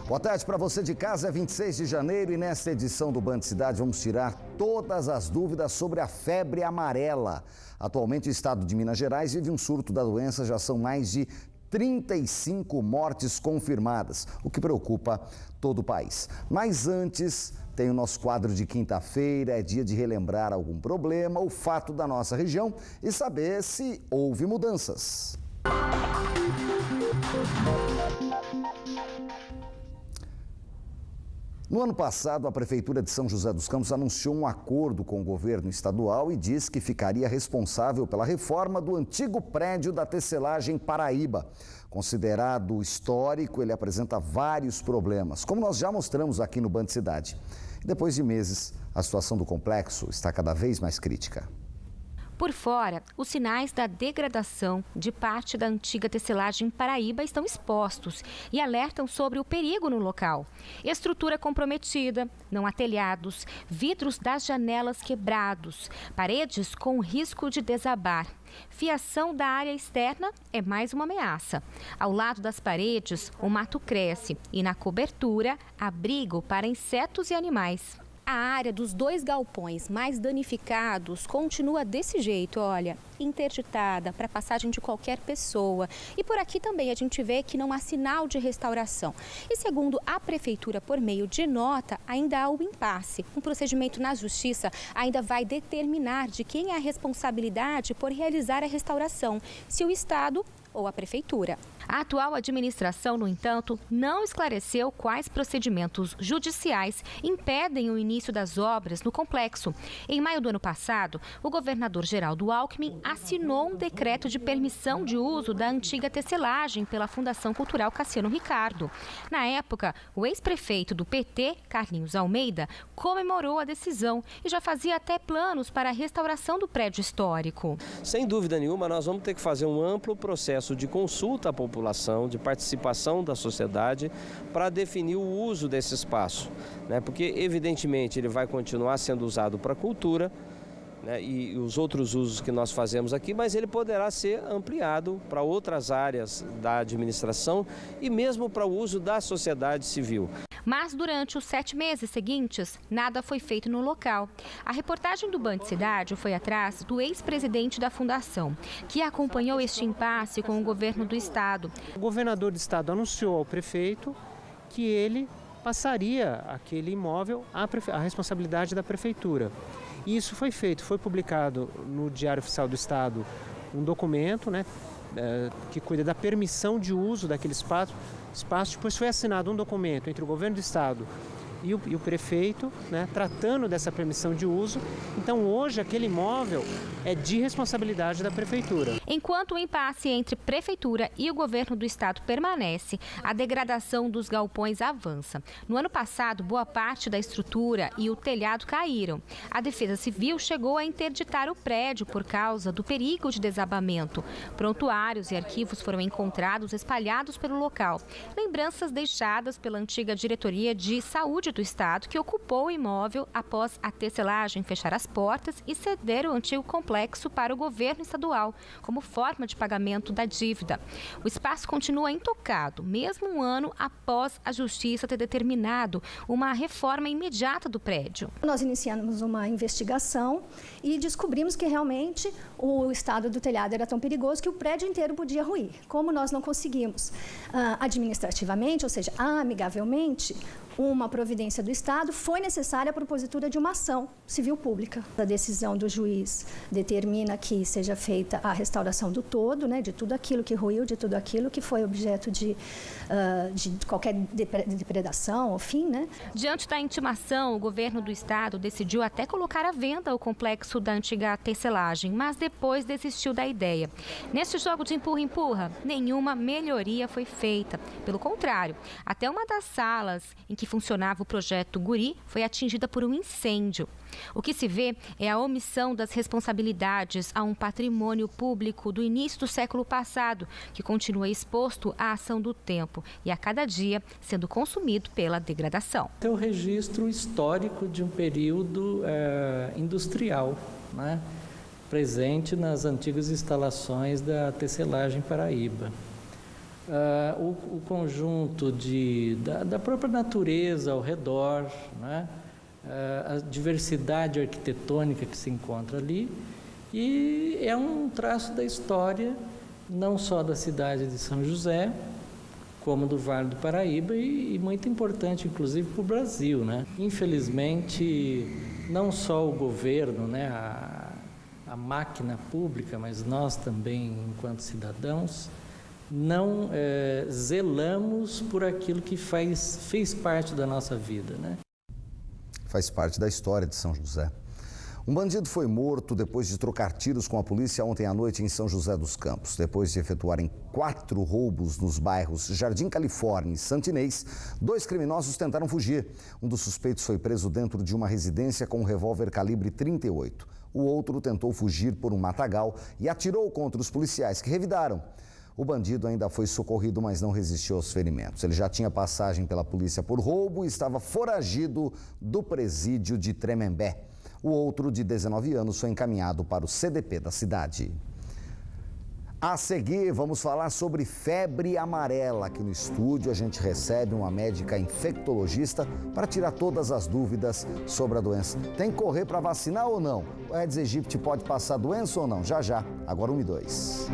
Boa tarde para você de casa, é 26 de janeiro e nesta edição do Band Cidade vamos tirar todas as dúvidas sobre a febre amarela. Atualmente o estado de Minas Gerais vive um surto da doença, já são mais de 35 mortes confirmadas, o que preocupa todo o país. Mas antes, tem o nosso quadro de quinta-feira, é dia de relembrar algum problema, o fato da nossa região e saber se houve mudanças. No ano passado, a Prefeitura de São José dos Campos anunciou um acordo com o governo estadual e disse que ficaria responsável pela reforma do antigo prédio da tecelagem Paraíba. Considerado histórico, ele apresenta vários problemas, como nós já mostramos aqui no Band Cidade. Depois de meses, a situação do complexo está cada vez mais crítica. Por fora, os sinais da degradação de parte da antiga tecelagem Paraíba estão expostos e alertam sobre o perigo no local. Estrutura comprometida, não há telhados, vidros das janelas quebrados, paredes com risco de desabar. Fiação da área externa é mais uma ameaça. Ao lado das paredes, o mato cresce e na cobertura, abrigo para insetos e animais. A área dos 2 galpões mais danificados continua desse jeito, olha, interditada para passagem de qualquer pessoa. E por aqui também a gente vê que não há sinal de restauração. E segundo a Prefeitura, por meio de nota, ainda há o impasse. Um procedimento na Justiça ainda vai determinar de quem é a responsabilidade por realizar a restauração, se o Estado ou a Prefeitura. A atual administração, no entanto, não esclareceu quais procedimentos judiciais impedem o início das obras no complexo. Em maio do ano passado, o governador Geraldo Alckmin assinou um decreto de permissão de uso da antiga tecelagem pela Fundação Cultural Cassiano Ricardo. Na época, o ex-prefeito do PT, Carlinhos Almeida, comemorou a decisão e já fazia até planos para a restauração do prédio histórico. Sem dúvida nenhuma, nós vamos ter que fazer um amplo processo de consulta à população, de participação da sociedade para definir o uso desse espaço, né? Porque evidentemente ele vai continuar sendo usado para cultura, né? E os outros usos que nós fazemos aqui, mas ele poderá ser ampliado para outras áreas da administração e mesmo para o uso da sociedade civil. Mas durante os 7 meses seguintes, nada foi feito no local. A reportagem do Band Cidade foi atrás do ex-presidente da fundação, que acompanhou este impasse com o governo do estado. O governador do estado anunciou ao prefeito que ele passaria aquele imóvel à responsabilidade da prefeitura. E isso foi feito, foi publicado no Diário Oficial do Estado um documento, né, que cuida da permissão de uso daquele espaço. Depois foi assinado um documento entre o governo do estado e o prefeito, né, tratando dessa permissão de uso. Então hoje aquele imóvel é de responsabilidade da prefeitura. Enquanto o impasse entre prefeitura e o governo do estado permanece, a degradação dos galpões avança. No ano passado, boa parte da estrutura e o telhado caíram. A Defesa Civil chegou a interditar o prédio por causa do perigo de desabamento. Prontuários e arquivos foram encontrados espalhados pelo local. Lembranças deixadas pela antiga diretoria de saúde do estado, que ocupou o imóvel após a tecelagem fechar as portas e ceder o antigo complexo para o governo estadual, como forma de pagamento da dívida. O espaço continua intocado, mesmo um ano após a Justiça ter determinado uma reforma imediata do prédio. Nós iniciamos uma investigação e descobrimos que realmente o estado do telhado era tão perigoso que o prédio inteiro podia ruir. Como nós não conseguimos administrativamente, ou seja, amigavelmente, uma providência do Estado, foi necessária a propositura de uma ação civil pública. A decisão do juiz determina que seja feita a restauração do todo, né, de tudo aquilo que ruiu, de tudo aquilo que foi objeto de qualquer depredação ou fim, né? Diante da intimação, o governo do estado decidiu até colocar à venda o complexo da antiga tecelagem, mas depois desistiu da ideia. Neste jogo de empurra-empurra, nenhuma melhoria foi feita. Pelo contrário, até uma das salas em que funcionava o projeto Guri foi atingida por um incêndio. O que se vê é a omissão das responsabilidades a um patrimônio público do início do século passado, que continua exposto à ação do tempo e a cada dia sendo consumido pela degradação. É o registro histórico de um período industrial, né, presente nas antigas instalações da tecelagem Paraíba. o conjunto da própria natureza ao redor, né? A diversidade arquitetônica que se encontra ali, e é um traço da história, não só da cidade de São José, como do Vale do Paraíba, e muito importante, inclusive, para o Brasil, né? Infelizmente, não só o governo, né, a máquina pública, mas nós também, enquanto cidadãos, não zelamos por aquilo que fez parte da nossa vida, né? Faz parte da história de São José. Um bandido foi morto depois de trocar tiros com a polícia ontem à noite em São José dos Campos. Depois de efetuarem 4 roubos nos bairros Jardim Califórnia e Santinês, 2 criminosos tentaram fugir. Um dos suspeitos foi preso dentro de uma residência com um revólver calibre 38. O outro tentou fugir por um matagal e atirou contra os policiais, que revidaram. O bandido ainda foi socorrido, mas não resistiu aos ferimentos. Ele já tinha passagem pela polícia por roubo e estava foragido do presídio de Tremembé. O outro, de 19 anos, foi encaminhado para o CDP da cidade. A seguir, vamos falar sobre febre amarela. Aqui no estúdio, a gente recebe uma médica infectologista para tirar todas as dúvidas sobre a doença. Tem que correr para vacinar ou não? O Aedes aegypti pode passar doença ou não? Já, já. Agora 1 e 2.